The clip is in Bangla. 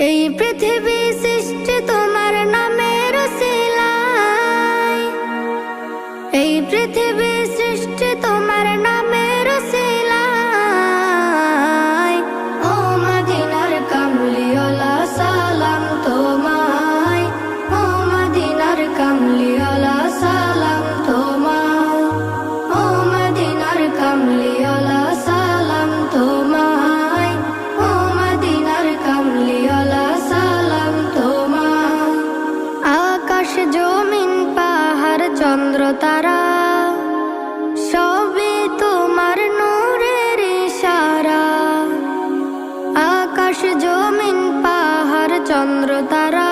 এই পৃথিবী সৃষ্টি তোমার নামের উসিলায়, এই পৃথিবী সৃষ্টি তোমার নামের উসিলায়। ও মদিনার কামলিওয়ালা সালাম তোমায়, ও মদিনার কামলিওয়ালা সালাম তোমায়, ও মদিনার কামলিওয়ালা সালাম তোমায়, ও মদিনার কামলিওয়ালা সালাম তোমায়। আকাশ জমিন পাহাড় চন্দ্র তারা সবই তোমার নূরের ইশারা। আকাশ জমিন পাহাড় চন্দ্র তারা